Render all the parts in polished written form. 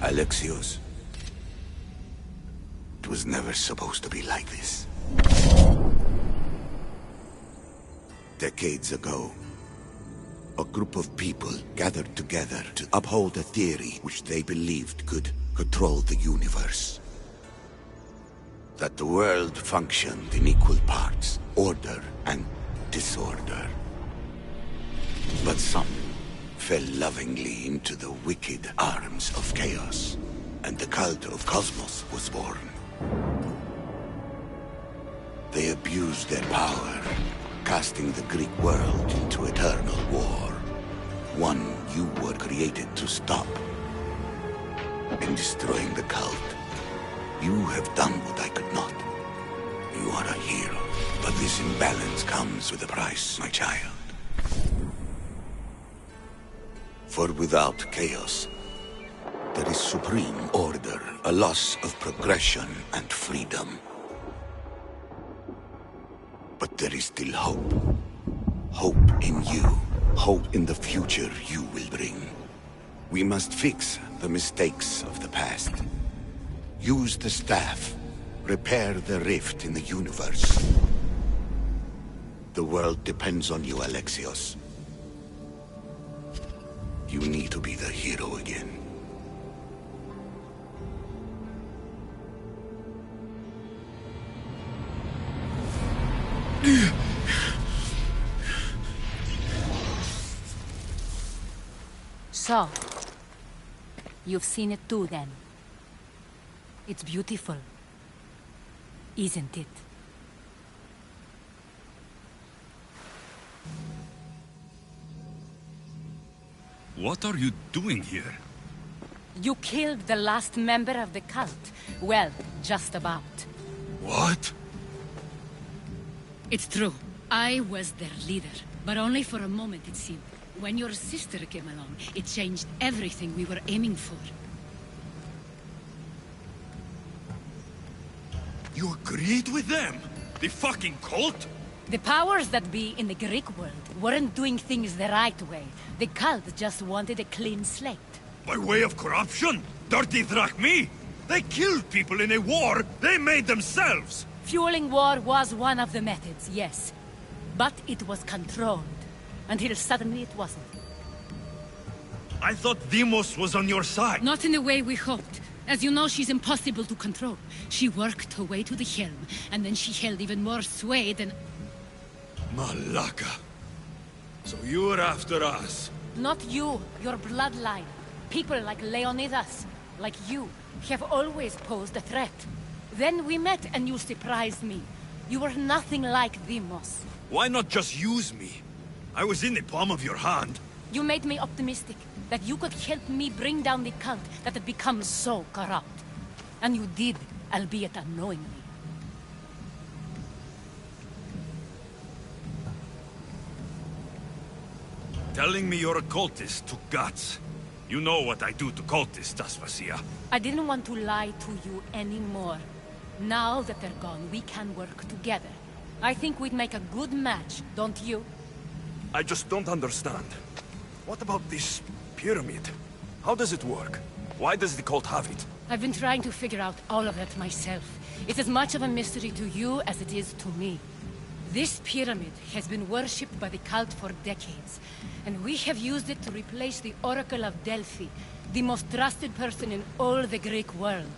Alexios. It was never supposed to be like this. Decades ago, a group of people gathered together to uphold a theory which they believed could control the universe. That the world functioned in equal parts, order and disorder. But some fell lovingly into the wicked arms of chaos, and the cult of Cosmos was born. They abused their power, casting the Greek world into eternal war. One you were created to stop. In destroying the cult, you have done what I could not. You are a hero, but this imbalance comes with a price, my child. For without chaos, there is supreme order, a loss of progression and freedom. But there is still hope. Hope in you. Hope in the future you will bring. We must fix the mistakes of the past. Use the staff. Repair the rift in the universe. The world depends on you, Alexios. You need to be the hero again. So, you've seen it too then. It's beautiful, isn't it? What are you doing here? You killed the last member of the cult. Well, just about. What? It's true. I was their leader, but only for a moment it seemed. When your sister came along, it changed everything we were aiming for. You agreed with them? The fucking cult? The powers that be in the Greek world weren't doing things the right way. The cult just wanted a clean slate. By way of corruption? Dirty drachmi? They killed people in a war they made themselves! Fueling war was one of the methods, yes. But it was controlled. Until suddenly it wasn't. I thought Deimos was on your side. Not in the way we hoped. As you know, she's impossible to control. She worked her way to the helm, and then she held even more sway than... Malaka. So you were after us? Not you, your bloodline. People like Leonidas, like you, have always posed a threat. Then we met and you surprised me. You were nothing like Deimos. Why not just use me? I was in the palm of your hand. You made me optimistic that you could help me bring down the cult that had become so corrupt. And you did, albeit unknowingly. Telling me you're a cultist took guts. You know what I do to cultists, Aspasia. I didn't want to lie to you anymore. Now that they're gone, we can work together. I think we'd make a good match, don't you? I just don't understand. What about this pyramid? How does it work? Why does the cult have it? I've been trying to figure out all of that myself. It's as much of a mystery to you as it is to me. This pyramid has been worshipped by the cult for decades, and we have used it to replace the Oracle of Delphi, the most trusted person in all the Greek world.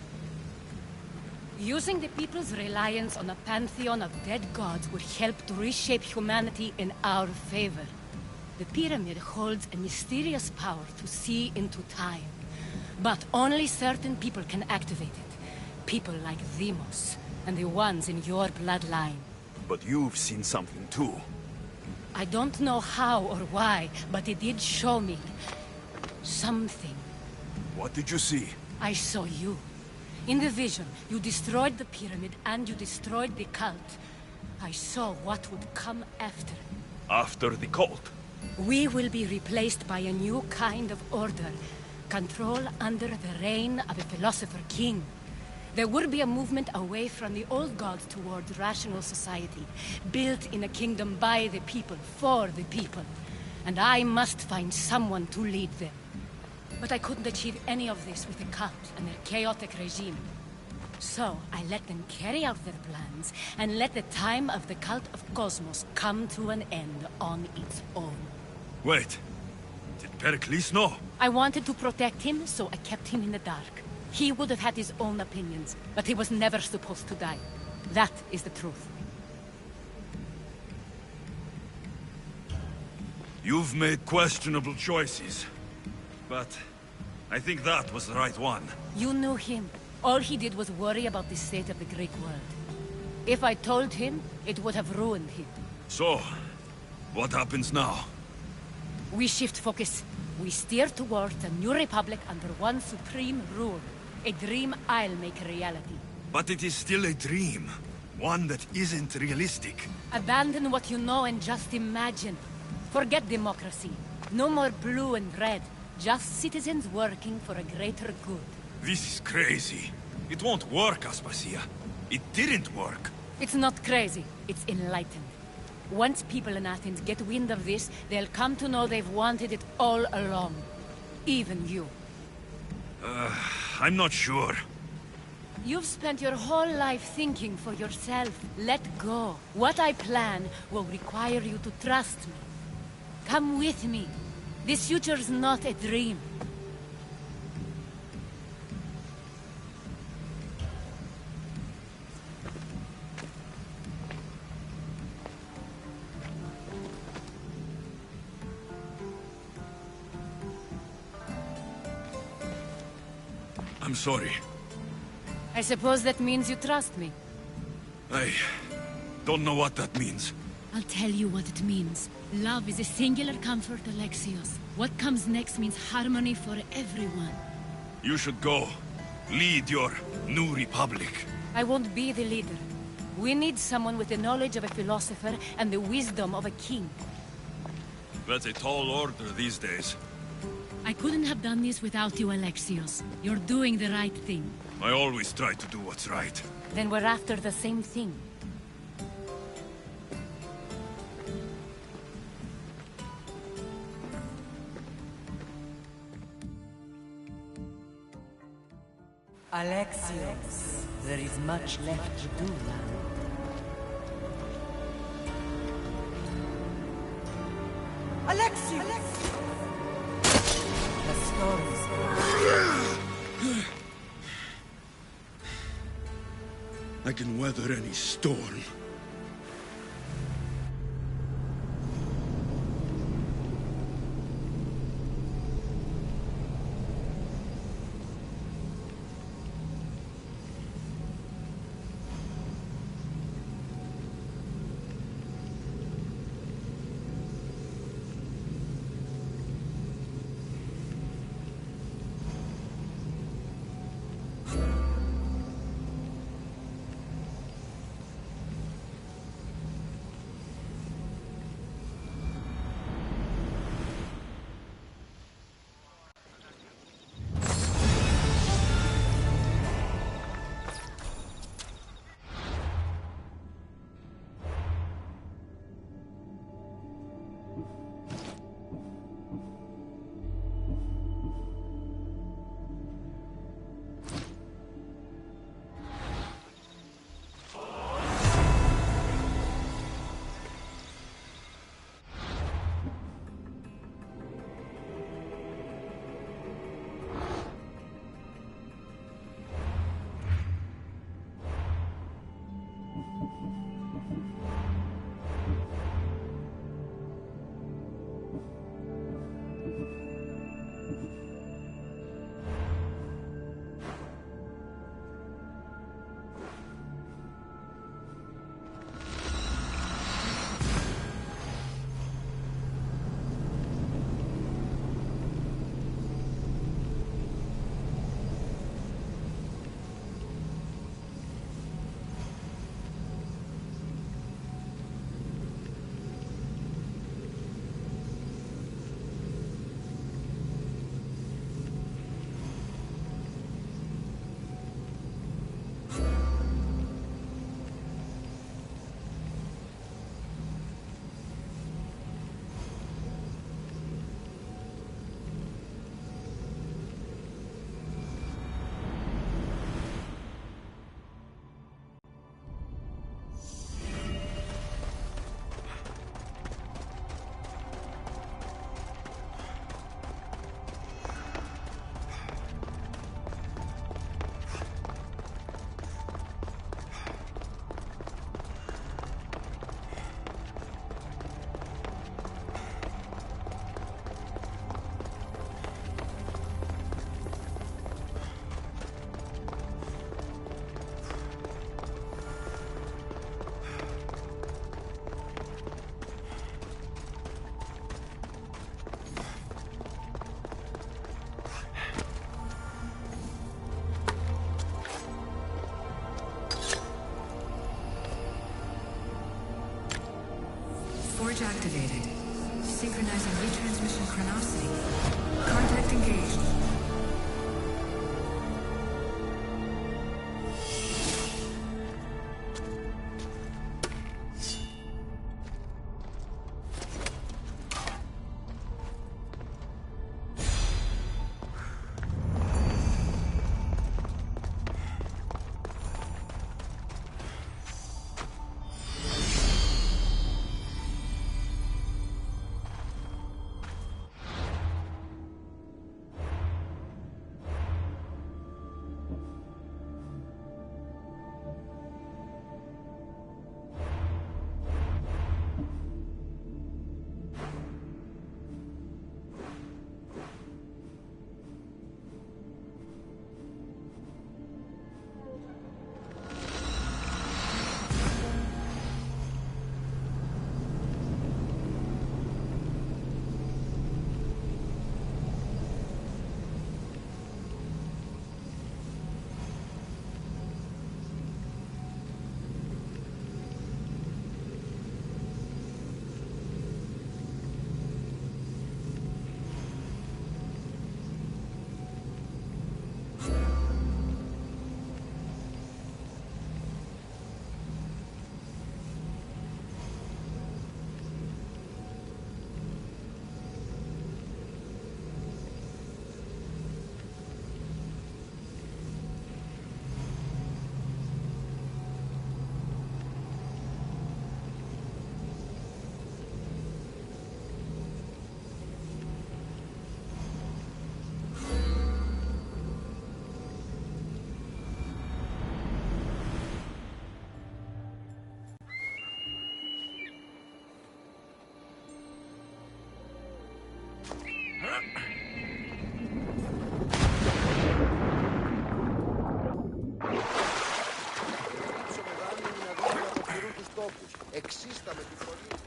Using the people's reliance on a pantheon of dead gods would help to reshape humanity in our favor. The pyramid holds a mysterious power to see into time. But only certain people can activate it. People like Deimos, and the ones in your bloodline. But you've seen something too. I don't know how or why, but it did show me... something. What did you see? I saw you. In the vision, you destroyed the pyramid and you destroyed the cult. I saw what would come after. After the cult? We will be replaced by a new kind of order. Control under the reign of a philosopher king. There would be a movement away from the old gods towards rational society, built in a kingdom by the people, for the people. And I must find someone to lead them. But I couldn't achieve any of this with the cult and their chaotic regime. So, I let them carry out their plans, and let the time of the Cult of Cosmos come to an end on its own. Wait. Did Pericles know? I wanted to protect him, so I kept him in the dark. He would have had his own opinions, but he was never supposed to die. That is the truth. You've made questionable choices. But I think that was the right one. You knew him. All he did was worry about the state of the Greek world. If I told him, it would have ruined him. So, what happens now? We shift focus. We steer towards a new republic under one supreme rule. A dream I'll make a reality. But it is still a dream. One that isn't realistic. Abandon what you know and just imagine. Forget democracy. No more blue and red. Just citizens working for a greater good. This is crazy. It won't work, Aspasia. It didn't work. It's not crazy. It's enlightened. Once people in Athens get wind of this, they'll come to know they've wanted it all along. Even you. I'm not sure. You've spent your whole life thinking for yourself. Let go. What I plan will require you to trust me. Come with me. This future's not a dream. I'm sorry. I suppose that means you trust me. I don't know what that means. I'll tell you what it means. Love is a singular comfort, Alexios. What comes next means harmony for everyone. You should go. Lead your new republic. I won't be the leader. We need someone with the knowledge of a philosopher and the wisdom of a king. That's a tall order these days. I couldn't have done this without you, Alexios. You're doing the right thing. I always try to do what's right. Then we're after the same thing. Alexios, there is much left to do now. Alexios! The stories. I can weather any storm. synchronicity. Contact engaged. Εξίστα με τη φωνή.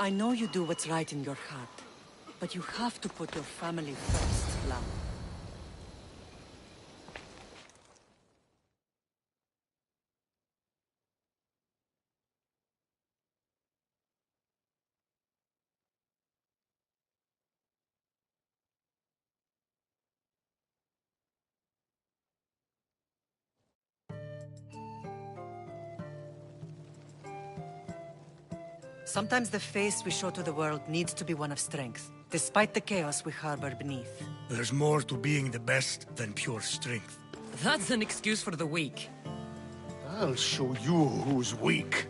I know you do what's right in your heart, but you have to put your family first, love. Sometimes the face we show to the world needs to be one of strength, despite the chaos we harbor beneath. There's more to being the best than pure strength. That's an excuse for the weak. I'll show you who's weak.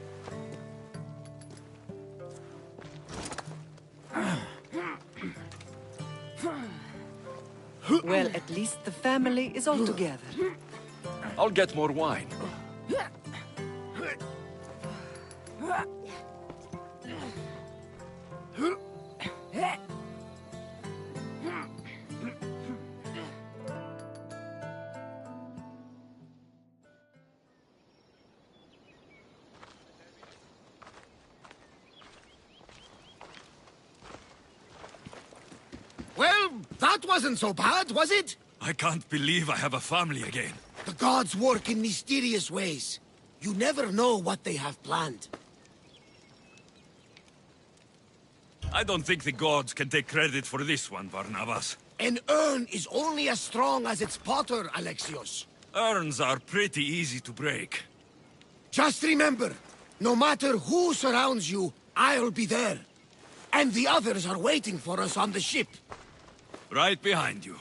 Well, at least the family is all together. I'll get more wine. Well, that wasn't so bad, was it? I can't believe I have a family again. The gods work in mysterious ways. You never know what they have planned. I don't think the gods can take credit for this one, Barnabas. An urn is only as strong as its potter, Alexios. Urns are pretty easy to break. Just remember, no matter who surrounds you, I'll be there. And the others are waiting for us on the ship. Right behind you.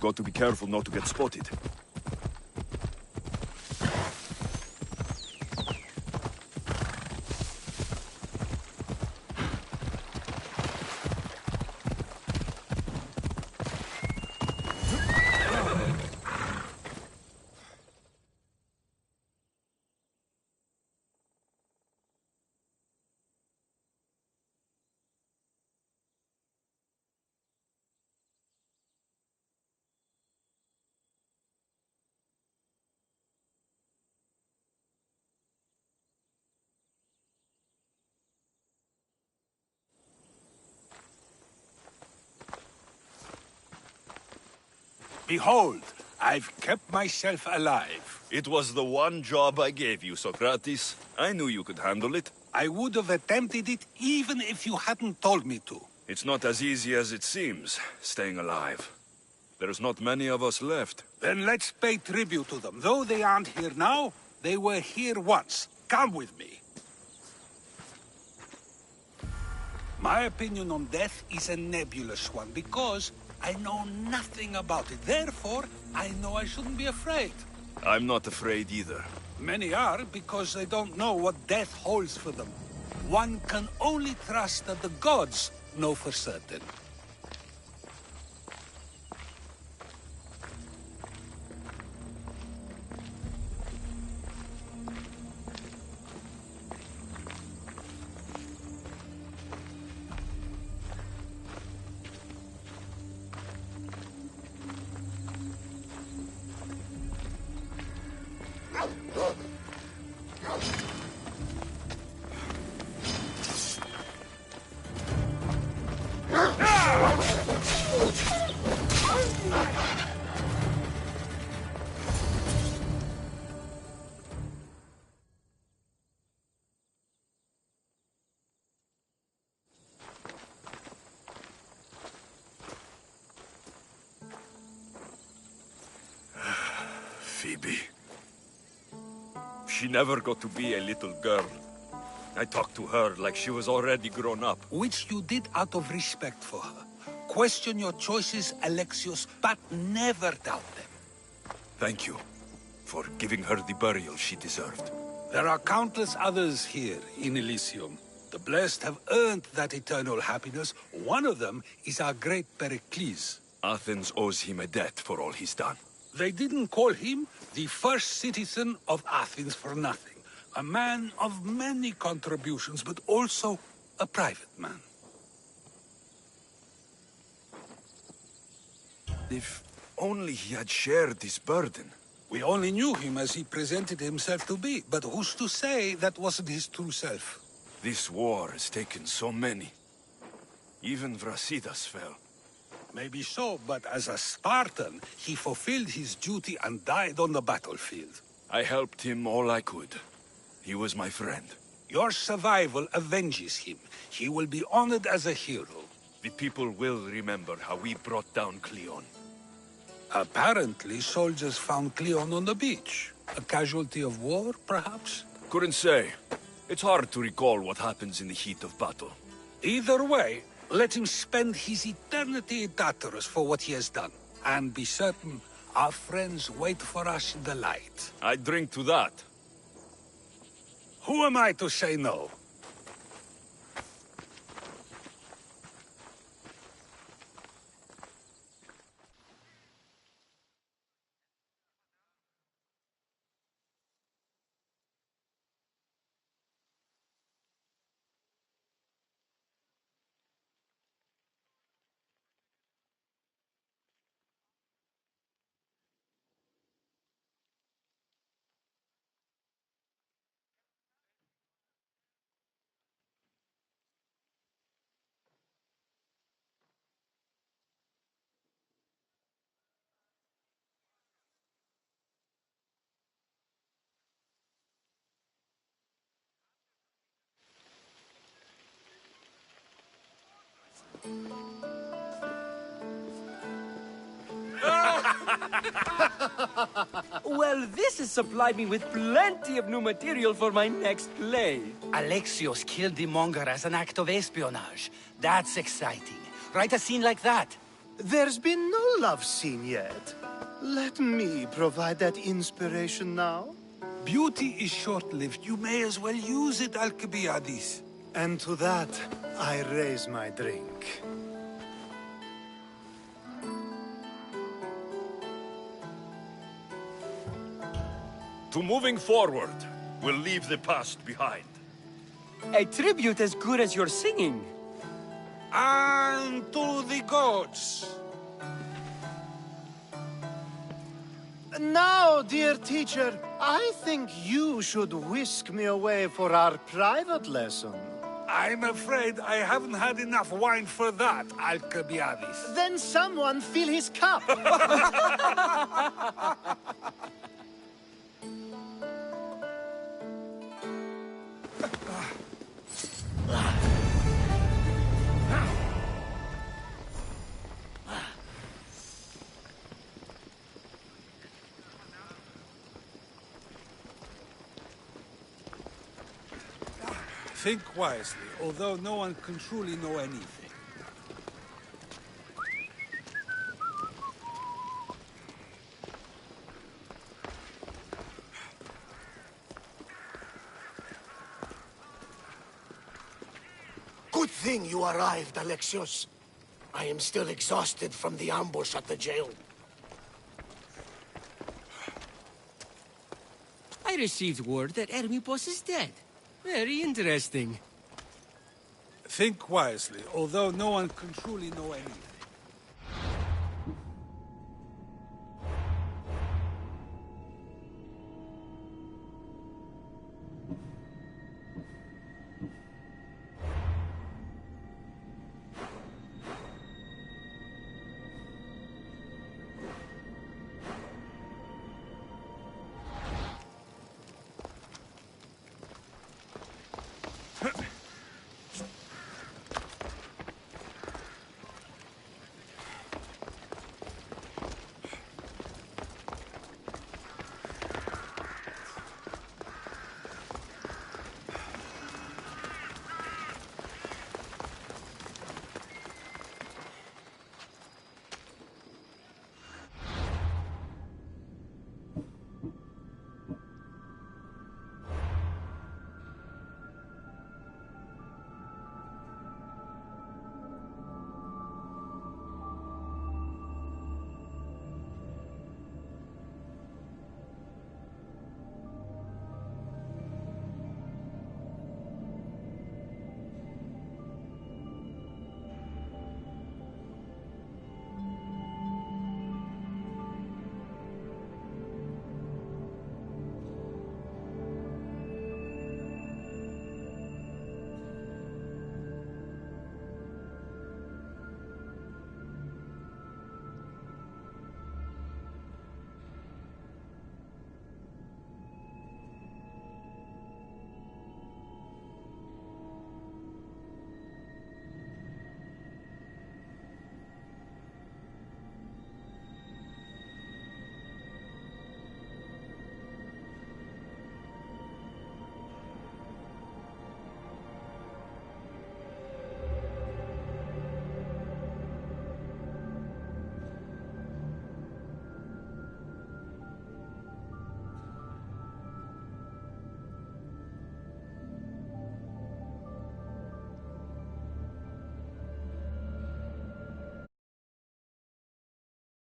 Got to be careful not to get spotted. Behold, I've kept myself alive. It was the one job I gave you, Socrates. I knew you could handle it. I would have attempted it even if you hadn't told me to. It's not as easy as it seems, staying alive. There's not many of us left. Then let's pay tribute to them. Though they aren't here now, they were here once. Come with me. My opinion on death is a nebulous one, because I know nothing about it. Therefore, I know I shouldn't be afraid. I'm not afraid either. Many are, because they don't know what death holds for them. One can only trust that the gods know for certain. Phoebe. She never got to be a little girl. I talked to her like she was already grown up. Which you did out of respect for her. Question your choices, Alexios, but never doubt them. Thank you for giving her the burial she deserved. There are countless others here in Elysium. The blessed have earned that eternal happiness. One of them is our great Pericles. Athens owes him a debt for all he's done. They didn't call him the first citizen of Athens for nothing. A man of many contributions, but also a private man. If only he had shared this burden. We only knew him as he presented himself to be, but who's to say that wasn't his true self? This war has taken so many. Even Brasidas fell. Maybe so, but as a Spartan, he fulfilled his duty and died on the battlefield. I helped him all I could. He was my friend. Your survival avenges him. He will be honored as a hero. The people will remember how we brought down Cleon. Apparently, soldiers found Cleon on the beach. A casualty of war, perhaps? Couldn't say. It's hard to recall what happens in the heat of battle. Either way, let him spend his eternity in Tartarus for what he has done. And be certain, our friends wait for us in the light. I drink to that. Who am I to say no? Well, this has supplied me with plenty of new material for my next play. Alexios killed the monger as an act of espionage. That's exciting. Write a scene like that. There's been no love scene yet. Let me provide that inspiration now. Beauty is short-lived. You may as well use it, Alcibiades. And to that, I raise my drink. To moving forward, we'll leave the past behind. A tribute as good as your singing. And to the gods. Now, dear teacher, I think you should whisk me away for our private lesson. I'm afraid I haven't had enough wine for that, Alcibiades. Then someone fill his cup. Think wisely, although no one can truly know anything. Good thing you arrived, Alexios. I am still exhausted from the ambush at the jail. I received word that Hermipos is dead. Very interesting. Think wisely, although no one can truly know anything.